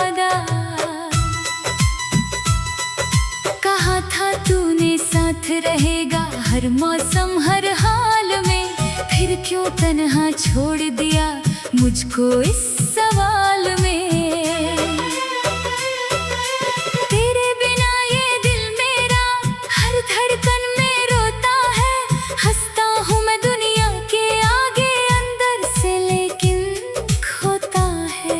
वादा। कहा था तूने साथ रहेगा हर मौसम हर हाल में, फिर क्यों तन्हा छोड़ दिया मुझको इस सवाल में। तेरे बिना ये दिल मेरा हर धड़कन में रोता है, हंसता हूँ मैं दुनिया के आगे अंदर से लेकिन खोता है।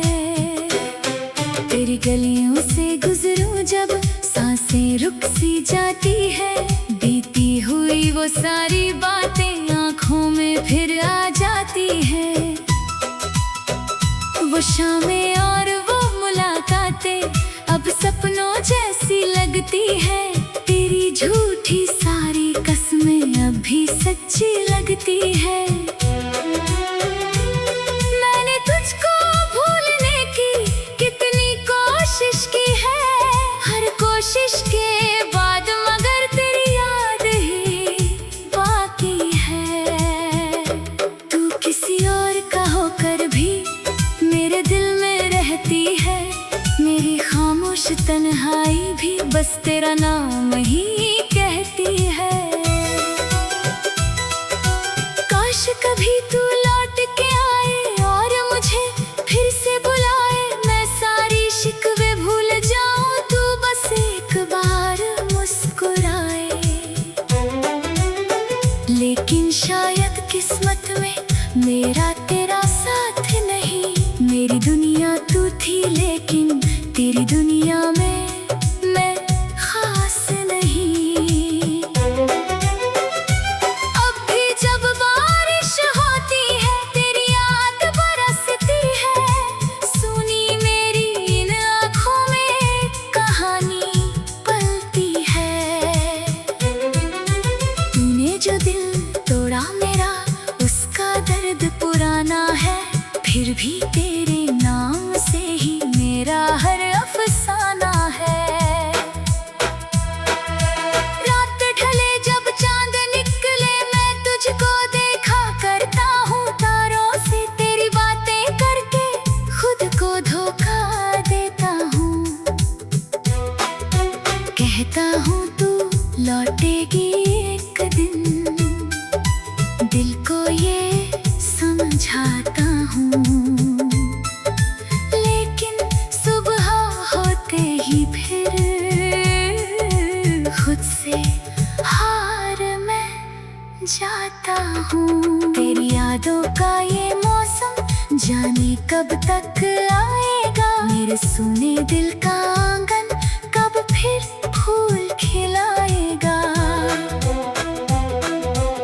तेरी गलियों से गुजरूं जब सांसें रुक सी जाती है, बीती हुई वो सारी बातें आँखों में फिर आ जाती है। वो शामें और वो मुलाकातें अब सपनों जैसी लगती है, तेरी झूठी सारी कसमें अब भी सच्ची लगती है। मैंने तुझको भूलने की कितनी कोशिश की है, हर कोशिश के बाद मगर तेरी याद ही बाकी है। तू किसी और का होकर भी मेरे दिल में रहती है, मेरी खामोश तन्हाई भी बस तेरा नाम ही कहती है। काश कभी तू लौट के आए और मुझे फिर से बुलाए, मैं सारी शिकवे भूल जाऊं, तू बस एक बार मुस्कुराए। लेकिन शायद किस्मत में मेरा तेरा साथ नहीं, मेरी दुनिया तू थी लेकिन तेरी दुनिया में मैं खास नहीं। अब भी जब बारिश होती है तेरी याद बरसती है, सुनी मेरी इन आँखों में कहानी पलती है। तूने जो दिल तोड़ा मेरा उसका दर्द पुराना है, फिर भी तेरे नाम से ही मेरा हर अफसाना है। रात ढले जब चांद निकले मैं तुझको देखा करता हूँ, तारों से तेरी बातें करके खुद को धोखा देता हूँ। कहता हूँ तू लौटेगी एक दिन, दिल को ये समझाता हूँ, लेकिन सुबह होते ही फिर खुद से हार मैं जाता हूँ। तेरी यादों का ये मौसम जाने कब तक आएगा, मेरे सुने दिल का आंगन कब फिर फूल खिलाएगा।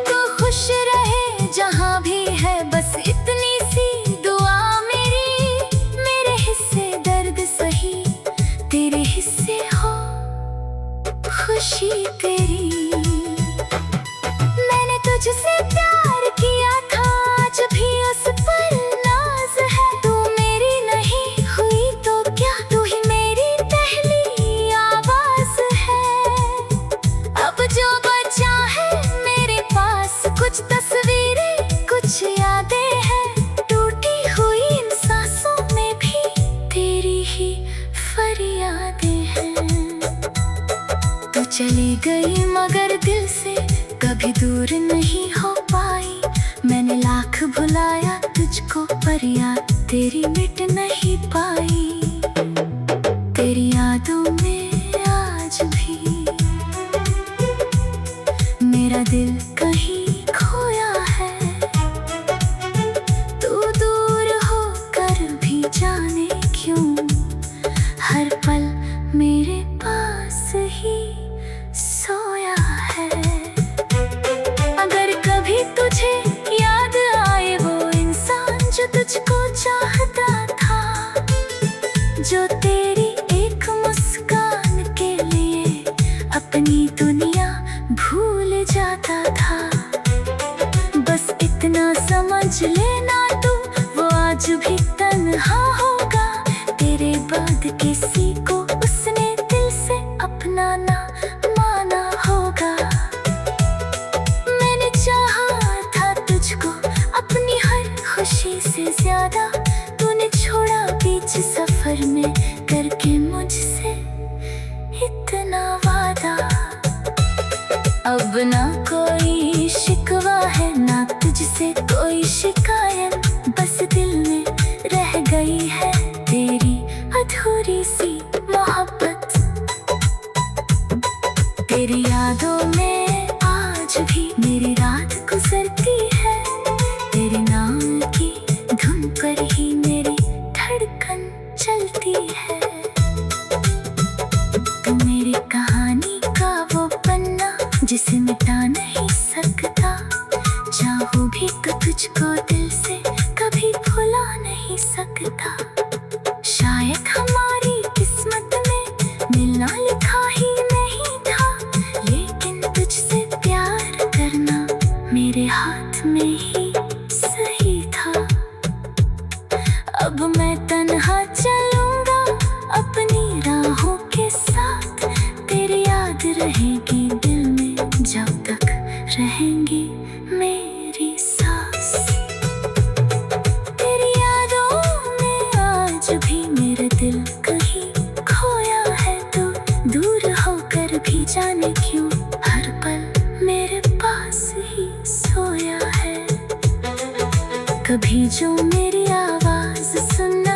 तो खुश रहे जहाँ भी है बस इतनी सी दुआ मेरी, मेरे हिस्से दर्द सही तेरे हिस्से हो खुशी तेरी। मैंने तुझसे प्यार किया था आज भी उस पर नाज है, तू मेरी नहीं हुई तो क्या तू ही मेरी पहली आवाज है। अब जो बचा है मेरे पास कुछ तस्वीरें कुछ यादें हैं, टूटी हुई इन सांसों में भी तेरी ही फरियादें हैं। तू चली गई मगर दिल से कभी दूर नहीं हो पाई, मैंने लाख भुलाया तुझको पर याद तेरी मिट नहीं पाई। तेरी यादों में आज भी मेरा दिल कहीं खोया है, तू दूर होकर भी जाने क्यों हर पल मेरे पास ही सोया है। अगर कभी तुझे याद आए वो इंसान जो तुझको चाहता था, जो तेरी एक मुस्कान के लिए अपनी दुनिया भूल जाता था, बस इतना समझ लेना तू वो आज भी तन्हा होगा, तेरे बाद किसी को उसने दिल से अपना ना माना होगा। मैंने चाहा था तुझको अपनी हर खुशी से ज्यादा, तूने छोड़ा बीच सफर में करके मुझसे इतना वादा। अब ना कोई शिकवा है ना तुझसे कोई शिकायत, बस दिल में रह गई है तेरी अधूरी सी मोहब्बत। तेरी यादों में आज भी मेरी रात गुजरती है, तेरे नाम की धुन पर ही मेरी धड़कन चलती है। तू मेरी कहानी का वो पन्ना जिसे मिटा नहीं सकता, चाहूं भी तो तुझको दिल से कभी भुला नहीं सकता। शायद हमारी किस्मत में मिलना लिखा ही नहीं था, लेकिन तुझसे प्यार करना मेरे हाथ में ही सही था। अब मैं तन्हा चलूंगा अपनी राहों के साथ, तेरी याद रहेगी दिल में जब तक रहेंगी मेरी सांस। तेरी यादों में आज भी मेरा दिल कहीं खोया है, तो दूर होकर भी जाने क्यों हर पल मेरे पास ही सोया है। कभी जो मेरी आवाज सुनना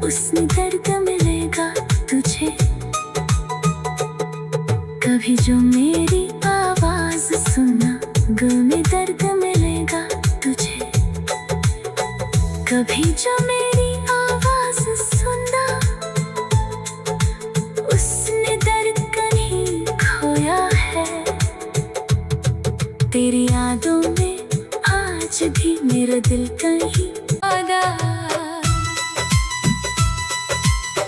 उसमें दर्द मिलेगा तुझे, कभी जो मेरी आवाज सुनना गम में दर्द मिलेगा तुझे। कभी जो मेरी आवाज सुनना उसने दर्द कहीं खोया है। तेरी यादों में आज भी मेरा दिल कहीं वादा।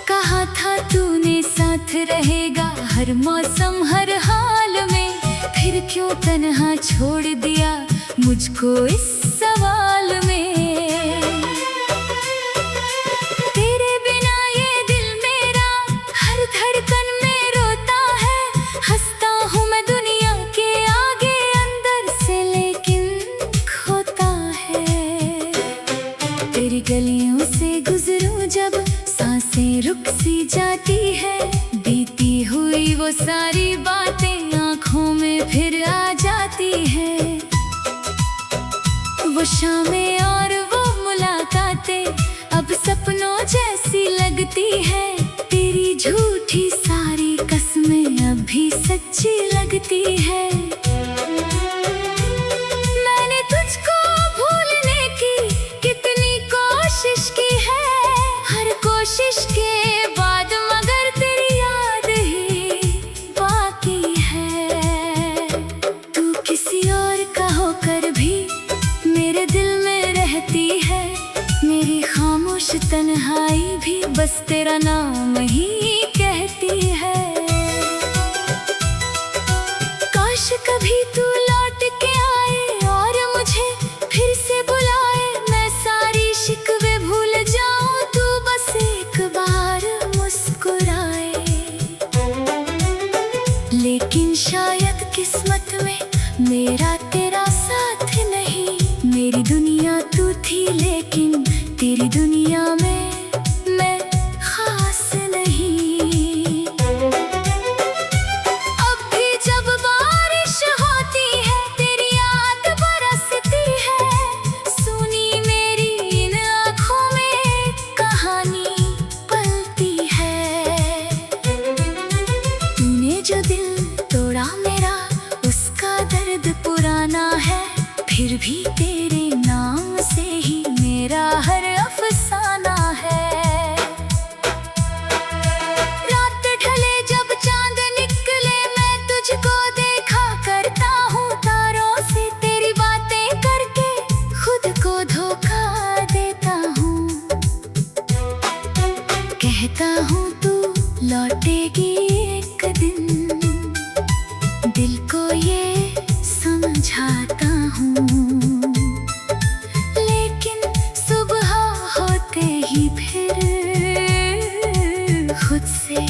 कहा था तूने साथ रहेगा हर मौसम हर हाल में, फिर क्यों तन्हा छोड़ दिया मुझको इस सवाल में। तेरे बिना ये दिल मेरा हर धड़कन में रोता है, हंसता हूँ मैं दुनिया के आगे अंदर से लेकिन खोता है। तेरी गलियों से गुजरूं जब सांसें रुक सी जाती है, बीती हुई वो सारी बातें आँखों में फिर आ जाती है। वो शामें और वो मुलाकातें अब सपनों जैसी लगती है, तेरी झूठी सारी कसमें अब भी सच्ची लगती है। मैंने तुझको भूलने की कितनी कोशिश की है, हर कोशिश के बाद मगर तेरी याद ही बाकी है। तू किसी और का होकर भी मेरे दिल में रहती है, मेरी खामोश तन्हाई भी बस तेरा नाम ही कहती है। काश कभी तू लौट के आए और मुझे फिर से बुलाए, मैं सारी शिकवे भूल जाऊं, तू बस एक बार मुस्कुराए। लेकिन शायद किस्मत में मेरा तेरा साथ नहीं, मेरी दुनिया तू थी लेकिन तेरी दुनिया में मैं खास नहीं। अब भी जब बारिश होती है तेरी याद बरसती है, सुनी मेरी इन आँखों में कहानी पलती है। तूने जो दिल तोड़ा मेरा उसका दर्द पुराना है, फिर भी तेरे नाम से ही मेरा हर अफसाना है। रात ढले जब चांद निकले मैं तुझको देखा करता हूँ, तारों से तेरी बातें करके खुद को धोखा देता हूँ। कहता हूँ तू लौटेगी एक दिन, दिल को ये समझाता हूँ, लेकिन सुबह होते ही फिर खुद से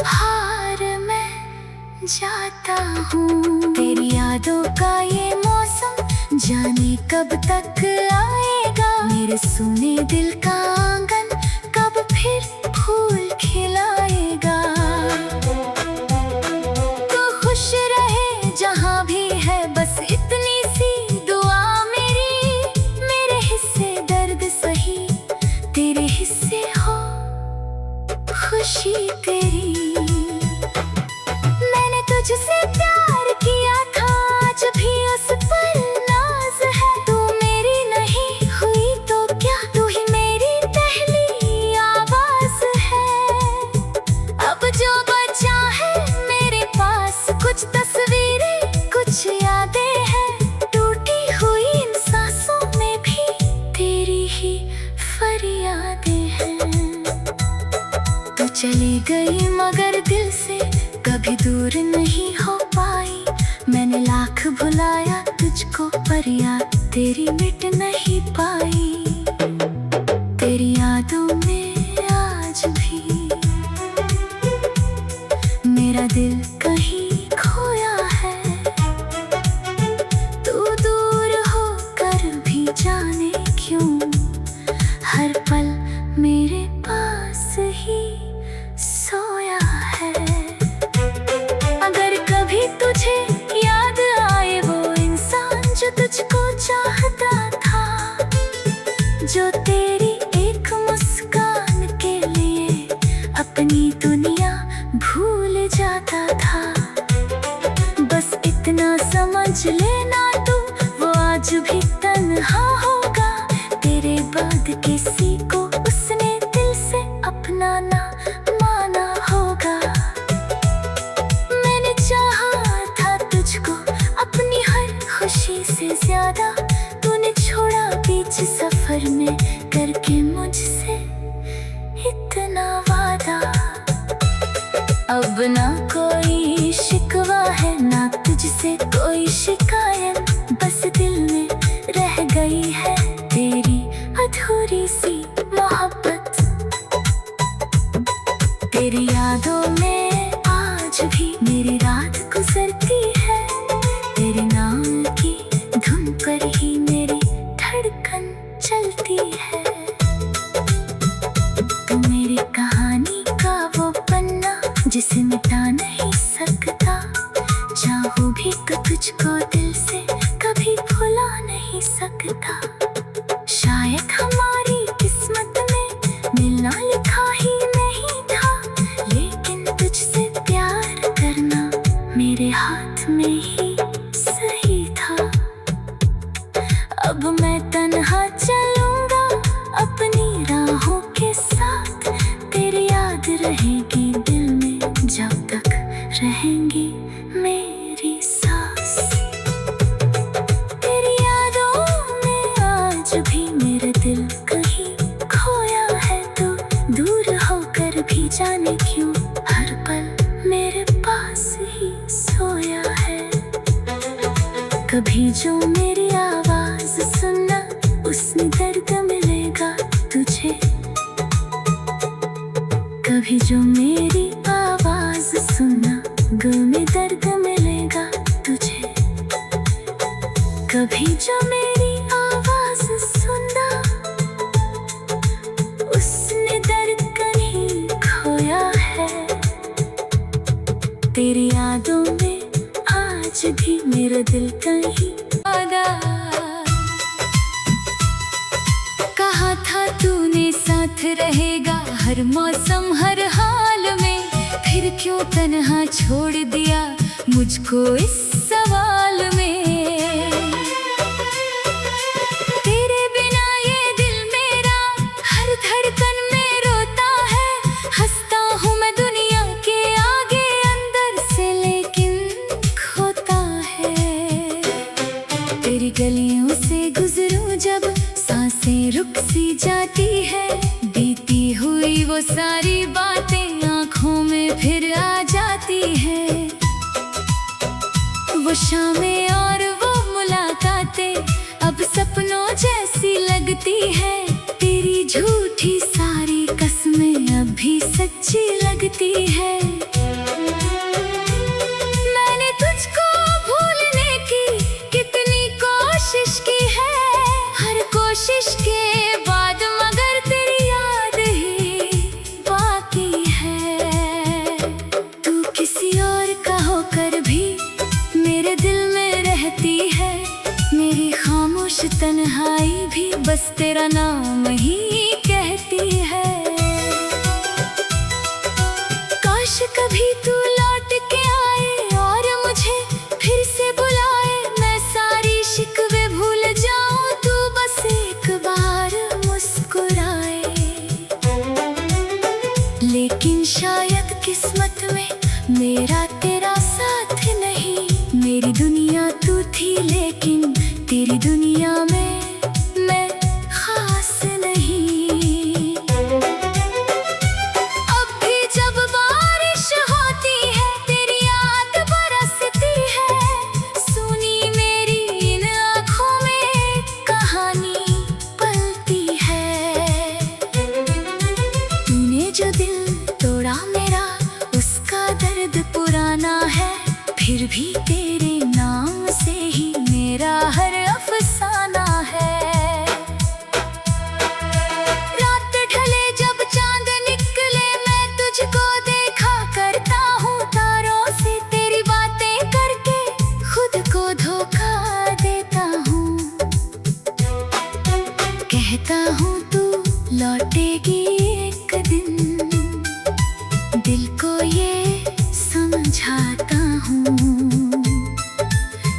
हार मैं जाता हूँ। तेरी यादों का ये मौसम जाने कब तक आएगा, मेरे सुने दिल का आंगन कब फिर फूल खिला खुशी तेरी। मैंने तुझसे प्यार किया था, आज भी उस पर नाज है। तू मेरी नहीं हुई तो क्या, तू ही मेरी पहली आवाज है। अब जो बचा है मेरे पास, कुछ तस्वीरें कुछ यादें हैं। टूटी हुई इन सांसों में भी तेरी ही फरियादें हैं। तू चली गई मगर दिल से कभी दूर नहीं हो पाई। मैंने लाख भुलाया तुझको पर याद तेरी मिट नहीं पाई। तेरी यादों में आज भी मेरा दिल कहीं खोया है। तू दूर होकर भी जाने क्यों, हर पल मेरे पास ही सोया है। अगर कभी तुझे याद आए वो इंसान जो तुझको चाहता था, जो तेरी एक मुस्कान के लिए अपनी दुनिया भूल जाता था। बस इतना समझ लेना तू, वो आज भी तन्हा होगा। तेरे बाद किसी को उसने दिल से अपना ना माना होगा। मैंने चाहा था तुझको अपनी हर खुशी से ज्यादा, तूने छोड़ा बीच सफर में करके मुझसे इतना वादा। अब ना कोई शिकवा है ना तुझसे कोई शिकायत, बस दिल में रह गई है तेरी अधूरी सी मोहब्बत। तेरी यादों में आज भी मेरी रात गुजरती है। तेरे नाम की धुन पर ही मेरी धड़कन चलती है। तू मेरी कहानी का वो पन्ना जिसे मिटा नहीं सकता। चाहूं भी तो तुझको दिल से कभी भुला नहीं सकता। शायद हमारी किस्मत में मिलना लिखा ही नहीं था, लेकिन तुझसे प्यार करना मेरे हाथ में ही सही था। अब मैं तन्हा चलूंगा अपनी राहों के साथ। तेरी याद रहेगी दिल में जब तक रहेंगी मेरी सांस। तेरी यादों में आज भी मेरा दिल कहीं खोया है। तो दूर होकर भी जाने क्यों, हर पल मेरे पास ही सोया है। कभी जो मेरी आवाज सुनना, उसमें दर्द मिलेगा तुझे। कभी जो मेरी आवाज सुनना, गम में दर्द मिलेगा तुझे। कभी जो मेरी आवाज सुनना, उसने दर्द कहीं खोया है। तेरी यादों में आज भी मेरा दिल कहीं आदा। कहा था तूने साथ रहेगा हर मौसम हर हाल में, फिर क्यों तन्हा छोड़ दिया मुझको इस सवाल में। तेरे बिना ये दिल मेरा हर धड़कन में रोता है। हंसता हूँ मैं दुनिया के आगे अंदर से, लेकिन खोता है। तेरी गलियों से गुजरूं जब सांसें रुक सी जाती है। बीती हुई वो सारी बातें आँखों में फिर आ जाती है। वो शामें और वो मुलाकातें अब सपनों जैसी लगती है। तेरी झूठी सारी कसमें अब भी सच्ची लगती है। मैंने तुझको भूलने की कितनी कोशिश की है, हर कोशिश के बाद मगर तेरी याद ही बाकी है। तू किसी और का होकर भी मेरे दिल में रहती है। मेरी खामोश तन्हाई भी बस तेरा नाम ही कहती है। काश कभी तू लौट के आए और मुझे फिर से बुलाए। मैं सारी शिकवे भूल जाऊं, तू बस एक बार मुस्कुराए। लेकिन शायद किस्मत में मेरा तेरा साथ नहीं। मेरी दुनिया तू थी लेकिन तेरी दुनिया में मैं खास नहीं। अब भी जब बारिश होती है तेरी याद बरसती है। सुनी मेरी इन आँखों में कहानी पलती है। तूने जो दिल तोड़ा मेरा उसका दर्द पुराना है। फिर भी तेरे नाम से ही मेरा हर अफसाना है। रात ढले जब चांद निकले मैं तुझको देखा करता हूँ। तारों से तेरी बातें करके खुद को धोखा देता हूँ। कहता हूँ तू लौटेगी एक दिन, दिल को ये समझाता हूँ।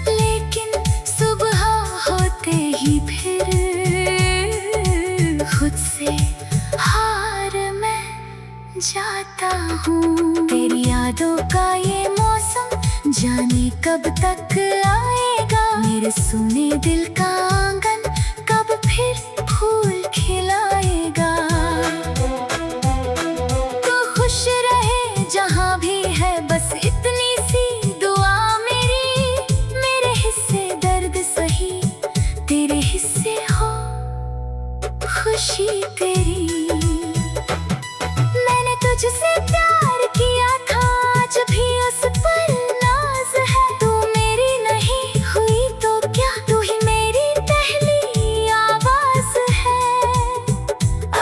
लेकिन सुबह होते ही फिर खुद से हार मैं जाता हूँ। तेरी यादों का ये मौसम जाने कब तक आएगा। मेरे सुने दिल का आंगन कब फिर फूल खिलाएगा। तो खुश रहे जहाँ भी है बस इतनी सी दुआ मेरी। मेरे हिस्से दर्द सही तेरे हिस्से हो खुशी तेरी। मैंने तुझसे प्यार किया था आज भी उस पर नाज है। तू मेरी नहीं हुई तो क्या, तू ही मेरी पहली आवाज है।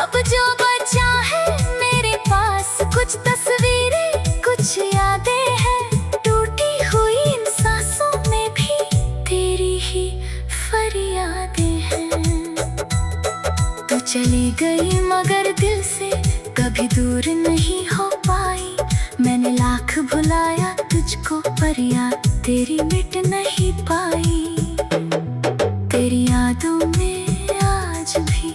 अब जो बचा है मेरे पास कुछ तस्वीरें कुछ यादें हैं। टूटी हुई इन सांसों में भी तेरी ही फरियादें हैं। तू चली गई मगर दिल से कभी दूर नहीं हो पाई। मैंने लाख भुलाया तुझको पर याद तेरी मिट नहीं पाई। तेरी यादों में आज भी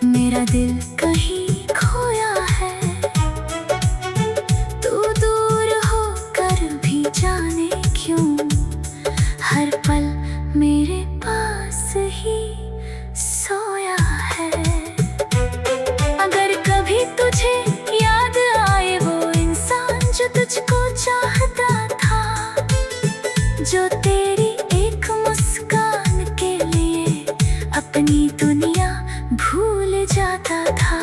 मेरा दिल कहीं खोया है। तू दूर होकर भी जाने क्यों हर पल मेरे पास ही सोया है। अगर कभी तुझे याद आए वो इंसान जो तुझको चाहता था, जो तेरी एक मुस्कान के लिए अपनी दुनिया भूल जाता था।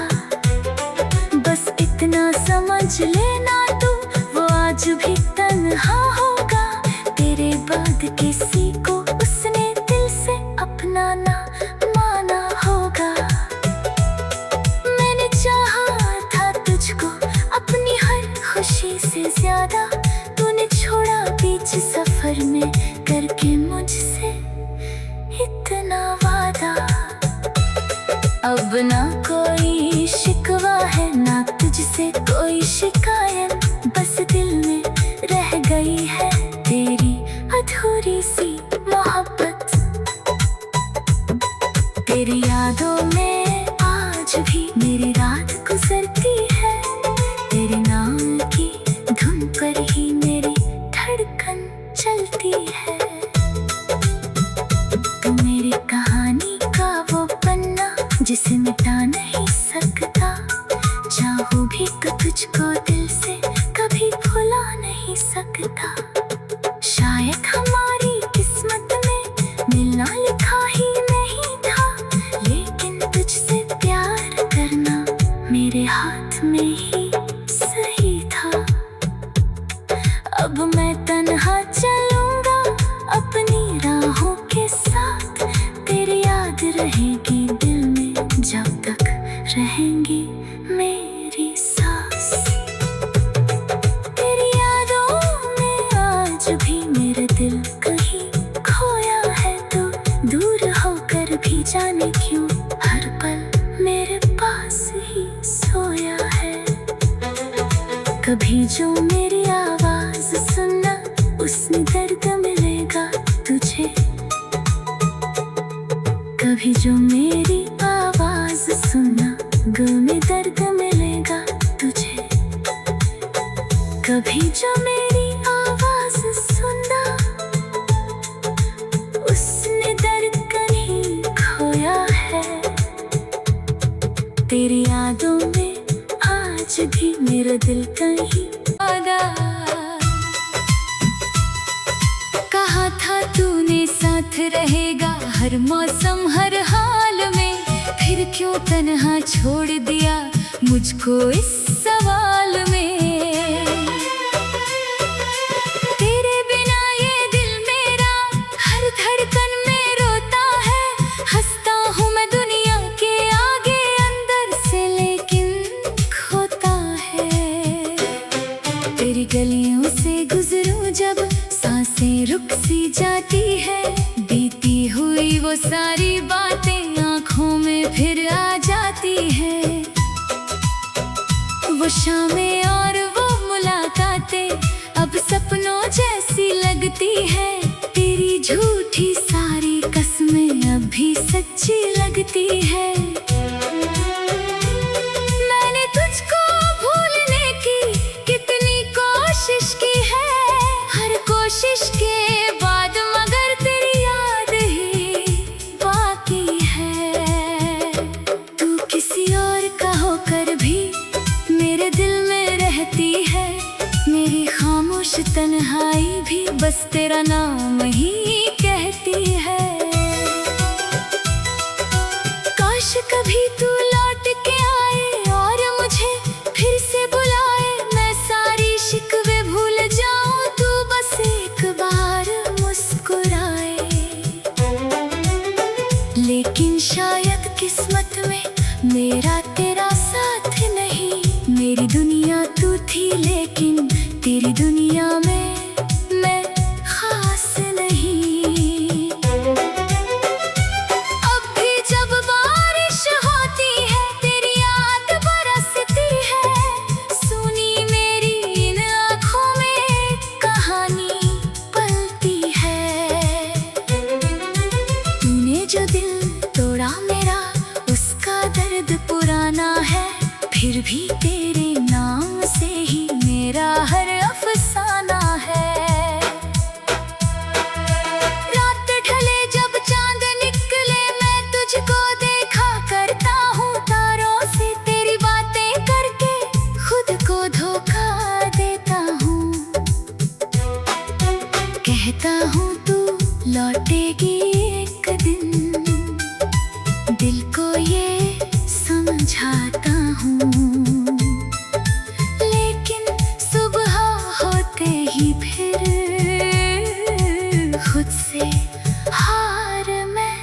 बस इतना समझ लेना तू वो आज भी तन्हा होगा। तेरे बाद किसी को उसने दिल से अपना ना माना होगा। मैंने चाहा था तुझको अपनी हर खुशी से ज्यादा। तूने छोड़ा बीच सफर में करके मुझसे इतना वादा। अब ना कोई शिकवा है ना तुझसे कोई शिकायत। बस दिल में रह गई है तेरी अधूरी सी मोहब्बत। तेरी यादों में आज भी मेरी रात गुजरती है। तेरे नाम की धुन पर ही मेरी धड़कन चलती है। तू मेरी कहानी का वो पन्ना जिसे मिटा नहीं सकता। चाहूं भी तो तुझको दिल से कभी भुला नहीं सकता। शायद हमारी किस्मत में मिलना लिखा ही नहीं था। लेकिन तुझसे प्यार करना मेरे हाथ में ही सही था। अब मैं तन्हा चलूंगा अपनी राहों के साथ। तेरी याद रहेगी दिल में जब तक रहेंगी मेरी सांस। तेरी यादों में आज भी मेरा दिल कहीं खोया है। तो दूर होकर भी जाने क्यों हर पल मेरे पास ही सोया है। कभी जो मेरी आवाज सुनना, उसमें दर्द मिलेगा तुझे। कभी जो मेरी आवाज सुनना, दिल में दर्द मिलेगा तुझे। कभी जो मेरी आवाज सुनना, उसने दर्द कहीं खोया है। तेरी यादों में आज भी मेरा दिल कहीं आदा। कहा था तूने साथ रहेगा हर मौसम हर हाल में, फिर क्यों तन्हा छोड़ दिया मुझको इस सवाल में। तेरे बिना ये दिल मेरा हर धड़कन में रोता है। हंसता हूँ मैं दुनिया के आगे अंदर से, लेकिन खोता है। तेरी गलियों से गुजरूं जब, सांसें रुक सी जाती है। बीती हुई वो सारी बातें आँखों में फिर आ जाती है। वो शामें और वो मुलाकातें अब सपनों जैसी लगती है। तेरी झूठी सारी कसमें अब भी सच्ची लगती है। मैंने तुझको भूलने की कितनी कोशिश की है, हर कोशिश के बाद मगर तेरी याद ही बाकी है। तू किसी और का होकर भी मेरे दिल में रहती है। मेरी खामोश तन्हाई भी बस तेरा नाम ही कहती है। काश कभी तू लौट के आए और मुझे फिर से बुलाए। मैं सारी शिकवे भूल जाऊं, तू बस एक बार मुस्कुराए। लेकिन शायद किस्मत में मेरा तेरा साथ नहीं। मेरी दुनिया तू थी लेकिन तेरी दुनिया में मैं खास नहीं। अब भी जब बारिश होती है, तेरी याद बरसती है। सुनी मेरी इन आँखों में कहानी पलती है। तूने जो दिल तोड़ा मेरा, उसका दर्द पुराना है। फिर भी तेरे नाम से ही मेरा हर अफसाना है। रात ढले जब चांद निकले, मैं तुझको देखा करता हूँ। तारों से तेरी बातें करके खुद को धोखा देता हूँ। कहता हूँ तू लौटेगी एक दिन, दिल को ये समझाता हूँ। लेकिन सुबह होते ही फिर खुद से हार मैं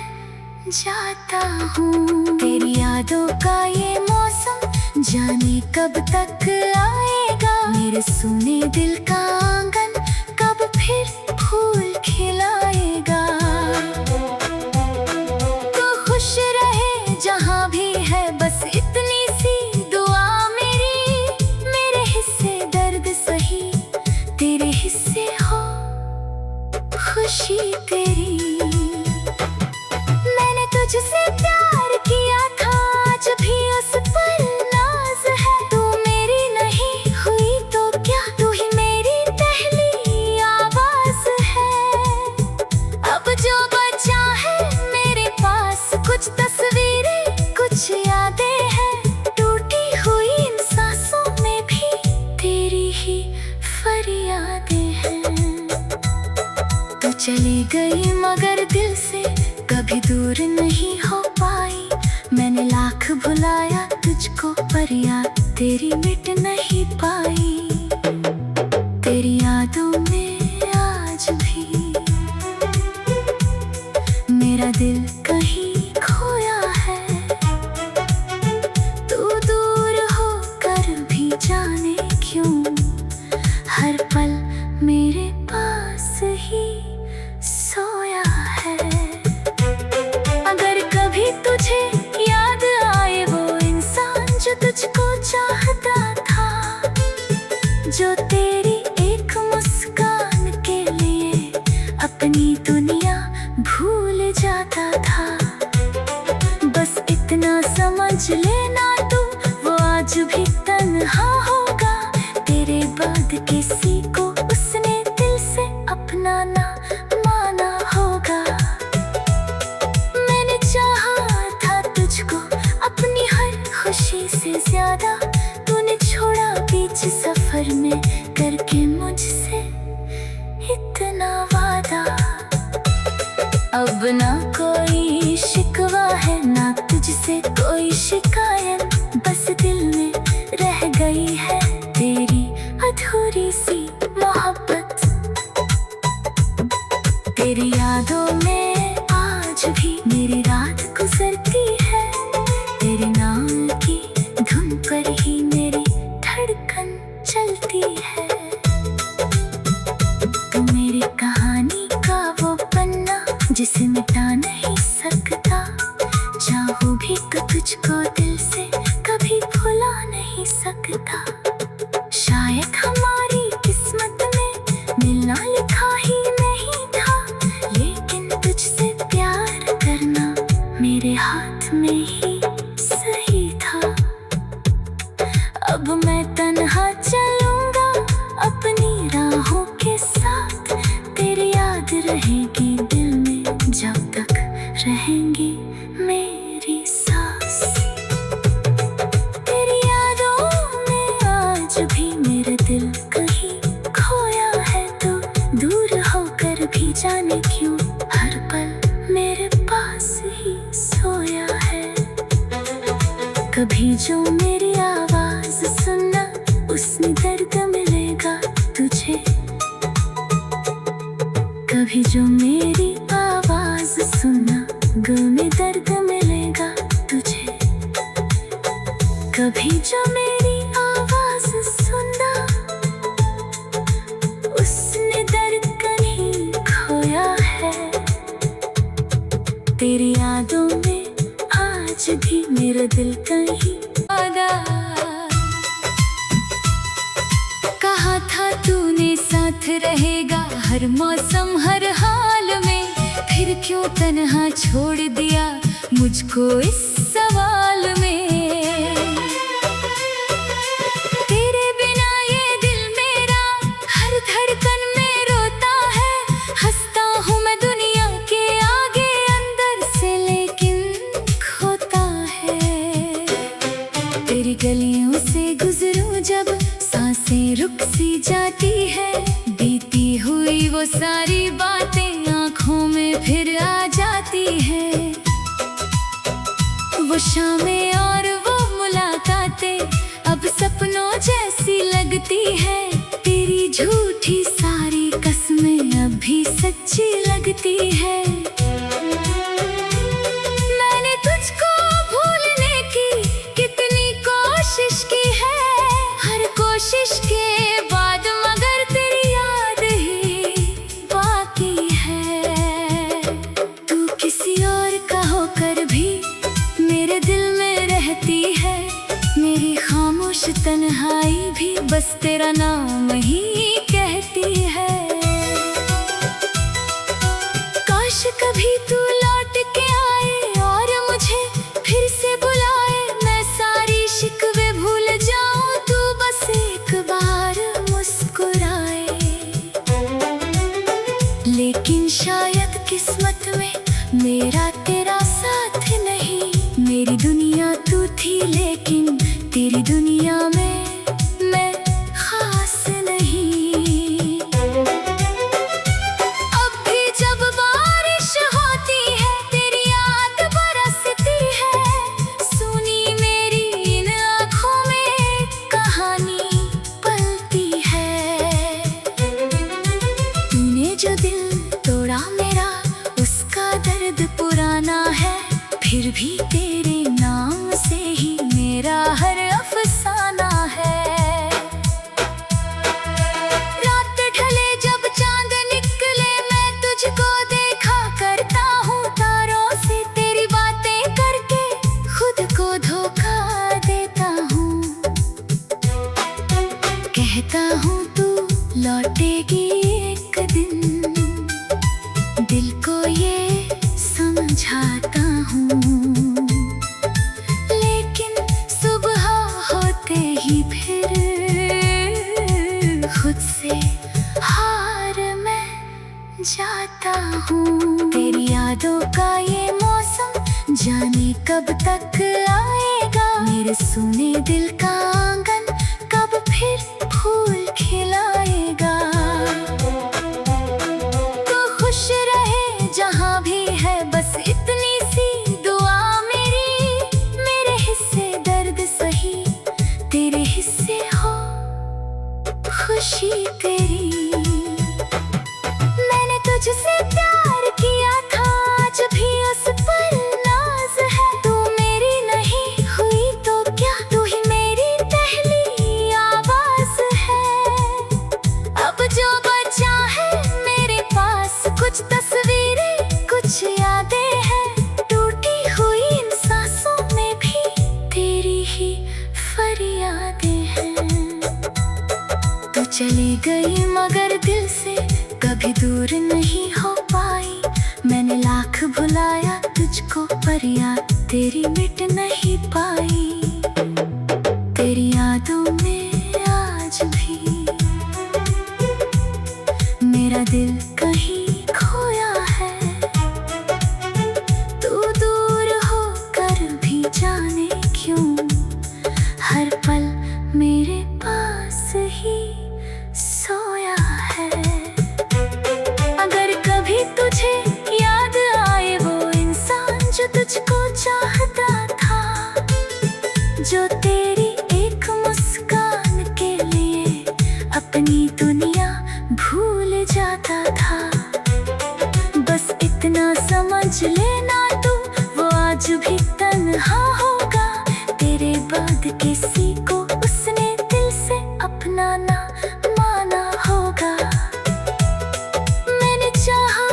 जाता हूँ। तेरी यादों का ये मौसम जाने कब तक आएगा। मेरे सुने दिल का आंगन कब फिर फूल खिलाएगा। तो खुश रहे जहाँ भी है, बस इतनी सी दुआ मेरी। मेरे हिस्से दर्द सही, तेरे हिस्से हो खुशी तेरी। मैंने तुझसे प्यार किया था, आज भी उस पर नाज है। तू मेरी नहीं हुई तो क्या, तू ही मेरी पहली आवाज है। अब जो बचा है मेरे पास, कुछ तस्वीरें कुछ यादें हैं। टूटी हुई इन सांसों में भी तेरी ही फरियादें हैं। तू चली गई मगर दिल से कभी दूर नहीं हो पाई। मैंने लाख भुलाया तुझको, पर याद तेरी मिट नहीं पाई। तेरी यादों में आज भी मेरा दिल कहीं खोया है। तू दूर होकर भी जाने क्यों, हर पल मेरे पास ही सोया है। अगर कभी तुझे याद आए वो इंसान जो तुझको चाहता था, कहाँ होगा तेरे बाद किसी को उसने दिल से अपना ना माना होगा। मैंने चाहा था तुझको अपनी हर खुशी से ज्यादा, तूने छोड़ा बीच सफर में करके मुझसे इतना वादा। अब ना कोई शिकवा है ना तुझसे कोई शिकायत, बस दिल में रह गई है तेरी अधूरी सी मोहब्बत। तेरी यादों में आज भी मेरी रात गुजरती है, तेरे नाम की धुन पर ही मेरी धड़कन चलती है। तू मेरी कहानी का वो पन्ना जिसे मिटा नहीं सकता, चाहूं भी तो तुझको दिल से कभी भुला नहीं सकता। शायद हमारी किस्मत में मिलना लिखा ही नहीं था, लेकिन तुझसे प्यार करना मेरे हाथ में ही सही था। अब मैं तन्हा चलूंगा अपनी राहों के साथ, तेरी याद रहेगी दिल में जब तक रहेंगी मेरी सांस। तेरी यादों में आज भी मेरा दिल कहीं खोया है, तो दूर होकर भी जाने क्यों हर पल मेरे पास ही सोया है। कभी जो मेरी आवाज सुनना उसमें दर्द मिलेगा तुझे, कभी जो मेरी आवाज सुनना गम में दर्द मिलेगा तुझे। कभी जो मेरी आवाज सुनना उसने दर्द कहीं खोया है। तेरी यादों में आज भी मेरा दिल कहीं वादा। कहा था तूने साथ रहेगा हर मौसम हर हाल में, फिर क्यों तन्हा छोड़ दिया मुझको इस सवाल में। तेरे बिना ये दिल मेरा हर धड़कन में रोता है, हंसता हूँ मैं दुनिया के आगे अंदर से लेकिन खोता है। तेरी गलियों से गुजरूं जब सांसें रुक सी जाती है, बीती हुई वो सारी बातें आँखों में फिर आ जाती है। वो शामें और वो मुलाकातें अब सपनों जैसी लगती है, तेरी झूठी सारी कसमें अब भी सच्ची लगती है। मैंने तुझको भूलने की कितनी कोशिश की है, हर कोशिश के बाद मगर तेरी याद ही बाकी है। तू किसी और का होकर भी मेरे दिल में रहती है, मेरी खामोश तन्हाई भी बस तेरा नाम ही कहती है। काश कभी तू लौट के आए और मुझे फिर से बुलाए, मैं सारी शिकवे भूल जाऊं, तू बस एक बार मुस्कुराए। लेकिन शायद किस्मत में मेरा तेरा साथ नहीं, मेरी दुनिया तू थी लेकिन तेरी दुनिया में मैं खास नहीं। अब भी जब बारिश होती है तेरी याद बरसती है, सुनी मेरी इन आँखों में कहानी पलती है। तूने जो दिल तोड़ा मेरा उसका दर्द पुराना है, फिर भी तेरे नाम से ही मेरा हर अफसाना है। रात ढले जब चांद निकले मैं तुझको देखा करता हूँ, तारों से तेरी बातें करके खुद को धोखा देता हूँ। कहता हूँ तू लौटेगी एक दिन, दिल को ये समझाता हूँ, लेकिन सुबह होते ही फिर से हार मैं जाता हूँ। तेरी यादों का ये मौसम जाने कब तक आएगा। मेरे सुने दिल का आंगन कब फिर फूल खिलाएगा। तू खुश रहे जहाँ भी है, बस इतनी सी दुआ मेरी। मेरे हिस्से दर्द सही, तेरे हिस्से हो खुशी तेरी। मैंने तुझसे प्यार किया था, आज भी उस पर नाज है। तू मेरी नहीं हुई तो क्या, तू ही मेरी पहली आवाज है। अब जो बचा है मेरे पास, कुछ तस्वीरें कुछ यादें हैं। टूटी हुई इन सांसों में भी तेरी ही फरियादें हैं। तू चली गई मगर दिल से कभी दूर नहीं हो पाई। मैंने लाख भुलाया तुझको, पर याद तेरी मिट नहीं पाई। तेरी यादों में आज भी मेरा दिल कहीं खोया है। तू दूर होकर भी जाने क्यों, हर पल मेरे पास ही सोया है। अगर कभी तुझे याद आए वो इंसान जो तुझको चाहता था, जो तेरी एक मुस्कान के लिए अपनी दुनिया भूल जाता था, बस इतना समझ लेना तू, वो आज भी तन्हा होगा। तेरे बाद किसी को उसने दिल से अपना ना माना होगा। मैंने चाहा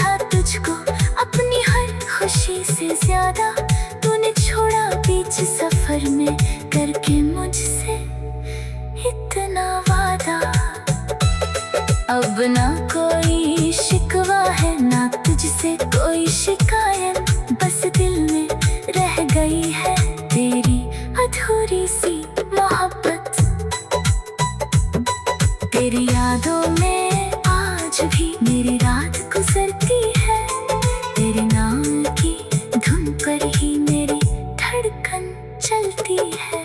था तुझको अपनी हर खुशी से ज्यादा, तूने छोड़ा बीच सफर में करके मुझसे इतना वादा। अब ना कोई शिकवा है, ना तुझसे कोई शिकायत, बस दिल में रह गई है तेरी अधूरी सी मोहब्बत। तेरी यादों में आज भी मेरी रात गुजरती है। तेरे नाम की धुन पर ही मेरी धड़कन चलती है।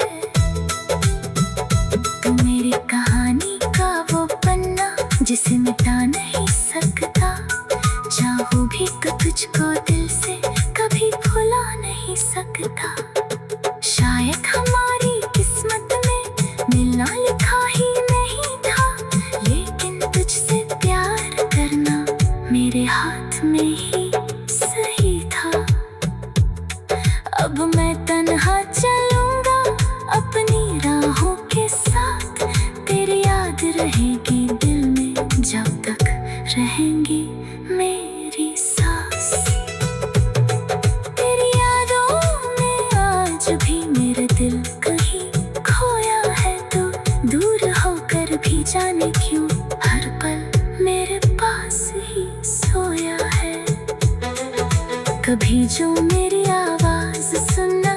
तू मेरी कहानी का वो पन्ना जिसे मिटा नहीं सकता। चाहूं भी तो तुझको दिल से कभी भुला नहीं सकता। शायद हमारी किस्मत में मिलना लिखा ही नहीं था, लेकिन तुझसे प्यार करना मेरे हाथ में ही सही था। अब मैं तन्हा चलूंगा अपनी राहों के साथ। तेरी याद रहेगी दिल में जब तक रहेंगी मेरी सांस। तेरी यादों में आज भी मेरा दिल कहीं खोया है। तो दूर होकर भी जाने क्यों, हर पल मेरे पास ही सोया है। कभी जो मेरी आवाज सुनना,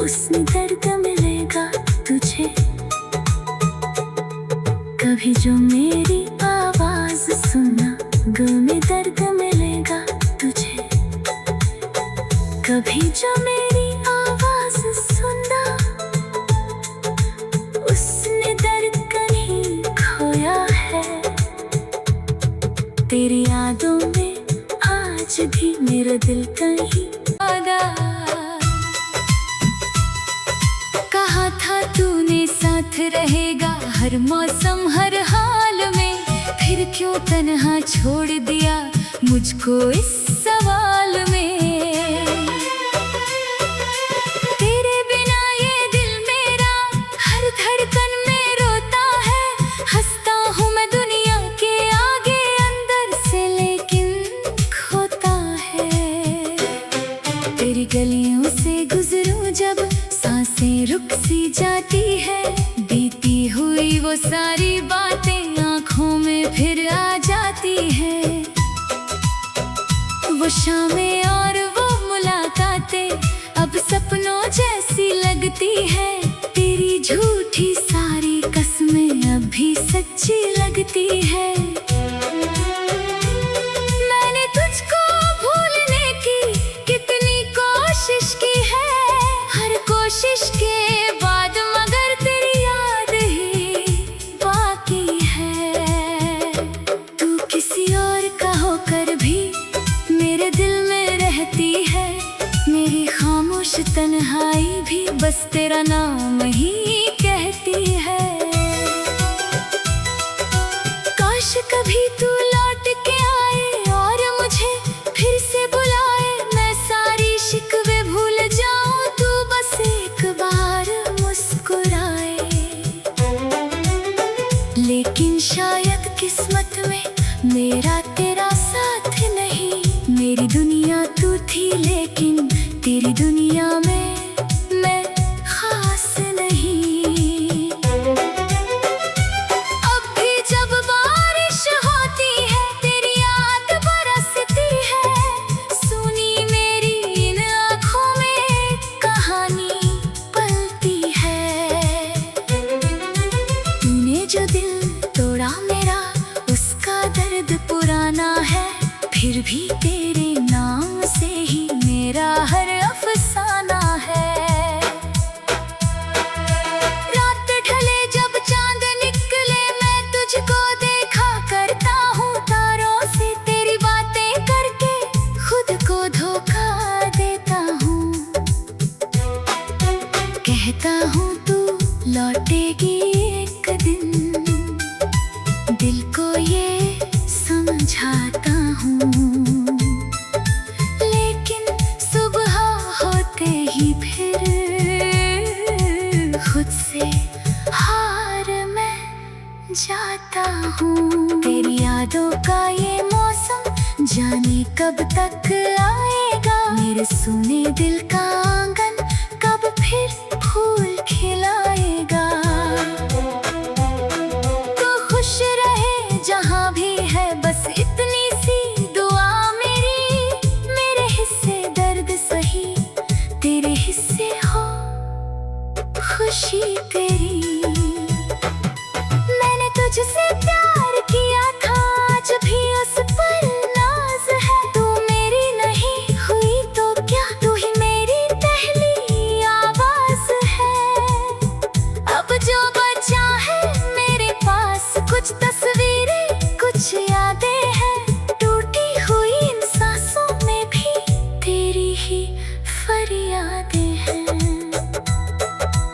उसमें दर्द मिलेगा तुझे। कभी जो मेरी आवाज सुनना, गम में दर्द मिलेगा तुझे। कभी जो मेरी आवाज सुनना, उसने दर्द कहीं खोया है। तेरी यादों में आज भी मेरा दिल कहीं आदा। कहा था तूने साथ रहेगा हर मौसम हर हाल में, फिर क्यों तन्हा छोड़ दिया मुझको इस सवाल में। तेरे बिना ये दिल मेरा हर धड़कन में रोता है। हंसता हूँ मैं दुनिया के आगे अंदर से, लेकिन खोता है। तेरी गलियों से गुजरूं जब सांसें रुक सी जाती है। बीती हुई वो सारी बातें आँखों में फिर आ जाती है। वो शामें और वो मुलाकातें अब सपनों जैसी लगती है। तेरी झूठी सारी कसमें अब भी सच्ची लगती है। मैंने तुझको भूलने की कितनी कोशिश की है, हर कोशिश के बाद मगर तेरी याद ही बाकी है। तू किसी और का होकर भी मेरे दिल में रहती है, मेरी खामोश तन्हाई भी बस तेरा नाम ही कहती है। काश कभी तू लौट के आए और मुझे फिर से बुलाए, मैं सारी शिकवे भूल जाऊं, तू बस एक बार मुस्कुराए। लेकिन शायद किस्मत में मेरा तेरा साथ नहीं, मेरी दुनिया तू थी लेकिन तेरी दुनिया में मैं खास नहीं। अब भी जब बारिश होती है तेरी याद बरसती है, सुनी मेरी इन आँखों में कहानी पलती है। तूने जो दिल तोड़ा मेरा उसका दर्द पुराना है, फिर भी तेरे नाम से ही मेरा हर अफसाना है। रात ढले जब चांद निकले मैं तुझको देखा करता हूँ, तारों से तेरी बातें करके खुद को धोखा देता हूँ। कहता हूँ तू लौटेगी एक दिन, दिल को ये समझाता हूँ, लेकिन सुबह होते ही फिर खुद से हार मैं जाता हूँ। तेरी यादों का ये मौसम जाने कब तक आएगा, मेरे सुने दिल का आंगन कब फिर फूल खिलाएगा। तो खुश रहे जहाँ भी है बस इतनी सी दुआ मेरी, मेरे हिस्से दर्द सही तेरे हिस्से हो खुशी तेरी। मैंने तुझसे प्यार किया था आज भी उस पर नाज है, तू मेरी नहीं हुई तो क्या, तू ही मेरी पहली आवाज है। अब जो बचा है मेरे पास कुछ तस्वीरें कुछ यादें हैं, टूटी हुई इन सांसों में भी तेरी ही फरियादें हैं।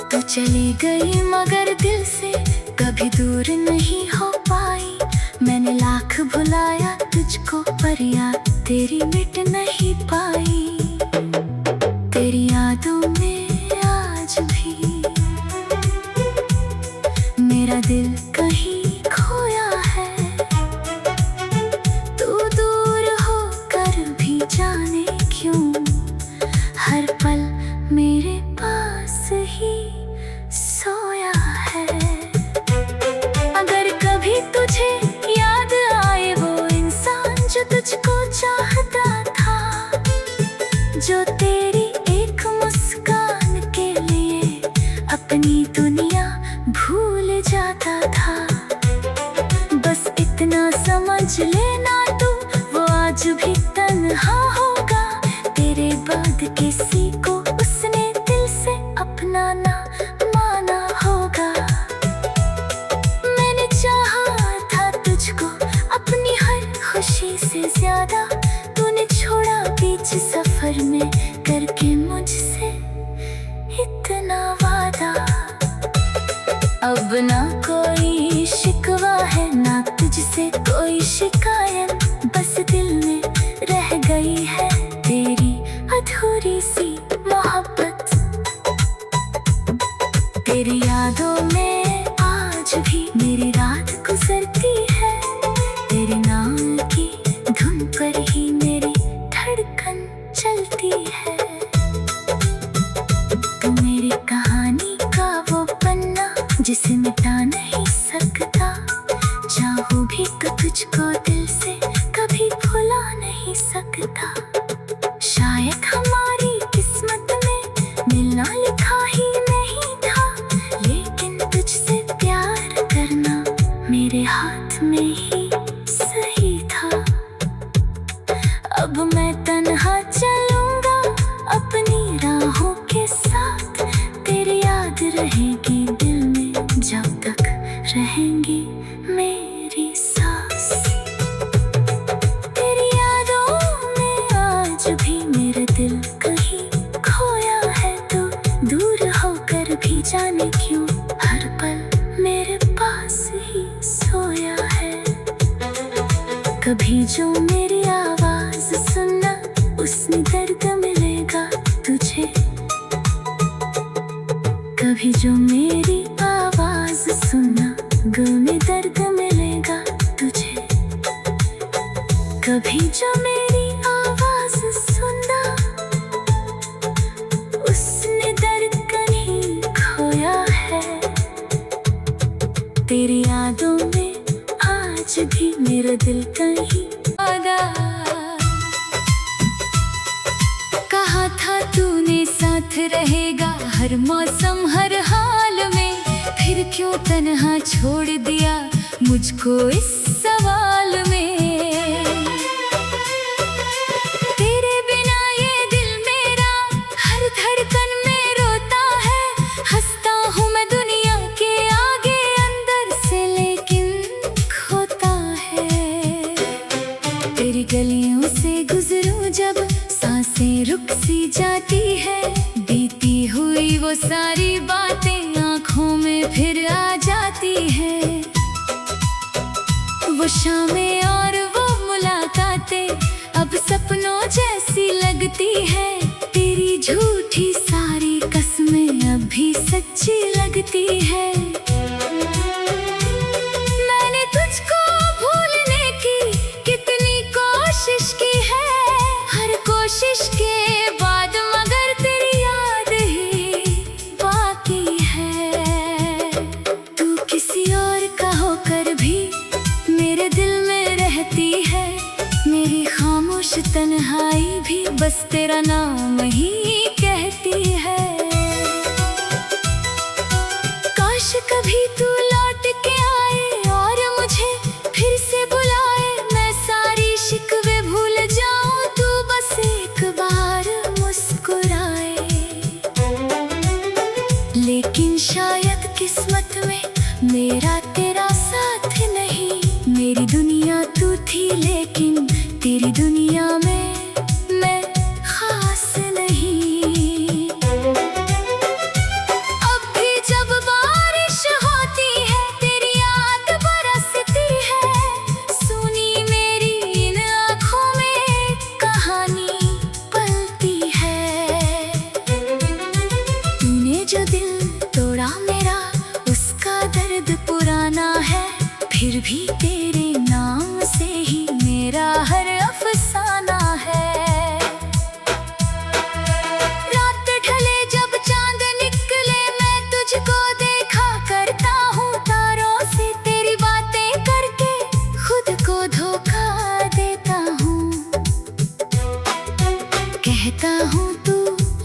तू चली गई मगर दिल से कभी दूर नहीं हो पाई, मैंने लाख भुलाया तुझको पर याद तेरी मिट नहीं पाई। तेरी यादों में आज भी मेरा दिल कहीं खोया है, तू दूर होकर भी जाने क्यों हर पल मेरे पास ही सोया है। अगर कभी तुझे याद आए वो इंसान जो तुझको चाहता था, जो तेरी एक मुस्कान के लिए अपनी दुनिया भूल जाता था, बस इतना समझ लेना तू वो आज भी तन्हा होगा, तेरे बाद किसी को उसने दिल से अपना ना माना होगा। मैंने चाहा था तुझको अपनी हर खुशी से ज्यादा, तूने छोड़ा बीच सफर में करके मुझसे इतना वादा। अब ना कोई शिकवा है ना तुझसे कोई शिकायत, बस दिल में रह गई है तेरी अधूरी सी मोहब्बत। तेरी यादों में आज भी मेरी रात गुजरती है, तेरे नाम की धुन पर ही मेरी धड़कन चलती है। तू मेरी कहानी का वो पन्ना जिसे मिटा नहीं सकता, चाहूं भी तो तुझको दिल से कभी भुला नहीं सकता। शायद हमारी किस्मत में मिलना लिखा ही नहीं था, लेकिन तुझसे प्यार करना रहेंगी मेरी सांस। तेरी यादों में आज भी मेरा दिल कहीं खोया है, तो दूर होकर भी जाने क्यों हर पल मेरे पास ही सोया है। कभी जो मेरी आवाज सुनना, उसमें दर्द मिलेगा तुझे। कभी जो मेरी आवाज सुनना, गम में दर्द मिलेगा तुझे। कभी जो मेरी आवाज सुनना, उसने दर्द कहीं खोया है। तेरी यादों में आज भी मेरा दिल कहीं आदा। कहा था तूने साथ रहेगा हर मौसम हर हाल में, फिर क्यों तन्हा छोड़ दिया मुझको इस सवाल में। तेरे बिना ये दिल मेरा हर धड़कन में रोता है। हंसता हूँ मैं दुनिया के आगे अंदर से, लेकिन खोता है। तेरी गलियों से गुजरूं जब, सांसें रुक सी जाती है। बीती हुई वो सारी बातें आँखों में फिर आ जाती है। वो शामें और वो मुलाकातें अब सपनों जैसी लगती है। तेरी झूठी सारी कसमें अब भी सच्ची लगती है। मैंने तुझको भूलने की कितनी कोशिश की है, हर कोशिश के बाद मगर तेरी याद ही बाकी है। तू किसी और का होकर भी मेरे दिल में रहती है। मेरी खामोश तन्हाई भी बस तेरा नाम ही कहती है। काश कभी तू लौट के आए और मुझे फिर से बुलाए। मैं सारी शिकवे भूल जाऊं, तू बस एक बार मुस्कुराए। लेकिन शायद किस्मत में मेरा तेरा साथ नहीं। मेरी दुनिया तू थी, लेकिन तेरी दुनिया में मैं खास नहीं। अब भी जब बारिश होती है, तेरी याद बरसती है। सुनी मेरी इन आँखों में कहानी पलती है। तूने जो दिल तोड़ा मेरा, उसका दर्द पुराना है। फिर भी तेरे नाम से ही मेरा हर अफसाना है। रात ढले जब चांद निकले, मैं तुझको देखा करता हूँ। तारों से तेरी बातें करके खुद को धोखा देता हूँ। कहता हूँ तू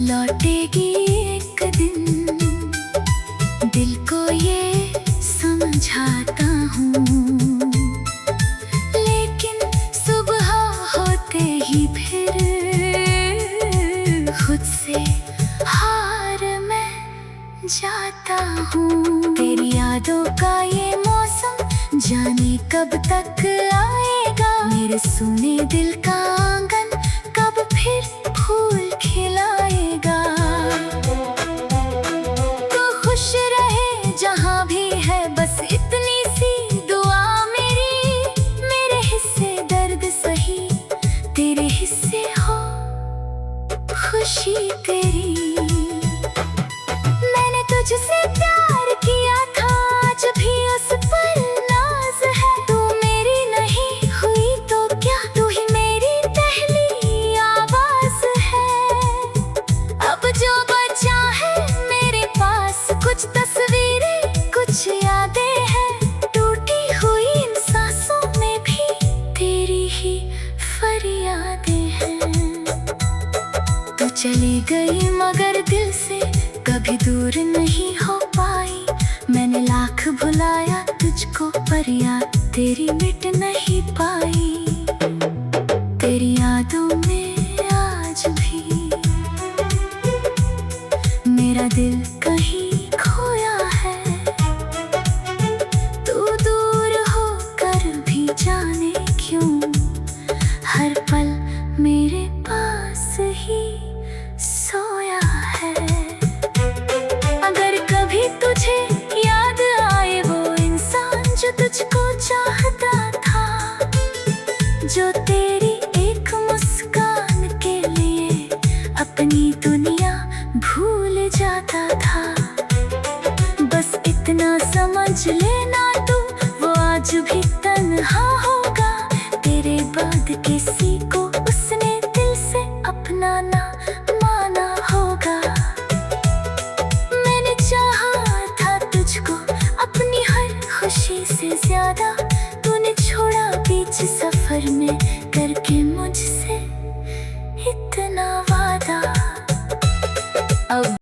लौटेगी एक दिन, दिल को ये समझाता हूँ। लेकिन सुबह होते ही फिर खुद से हार मैं जाता हूँ। तेरी यादों का ये मौसम जाने कब तक आएगा। मेरे सुने दिल का आंगन कब फिर फूल खिलाएगा। तो खुश रहे जहाँ भी है, बस इतनी सी दुआ मेरी। मेरे हिस्से दर्द सही, तेरे हिस्से हो खुशी तेरी। मैंने तुझसे प्यार किया था, आज भी उस पर नाज है। तू मेरी नहीं हुई तो क्या, तू ही मेरी पहली आवाज है। अब जो बचा है मेरे पास, कुछ तस्वीरें कुछ यादें हैं। टूटी हुई इन सांसों में भी तेरी ही फरियादें हैं। तू चली गई मगर दिल से कभी दूर नहीं हो पाई। मैंने लाख भुलाया तुझको, पर याद तेरी मिट नहीं पाई। तेरी यादों में आज भी मेरा दिल कहीं खोया है। भूल जाता था। बस इतना समझ लेना तू, वो आज भी तन्हा होगा। तेरे बाद किसी को उसने दिल से अपना ना माना होगा। मैंने चाहा था तुझको अपनी हर खुशी से ज्यादा।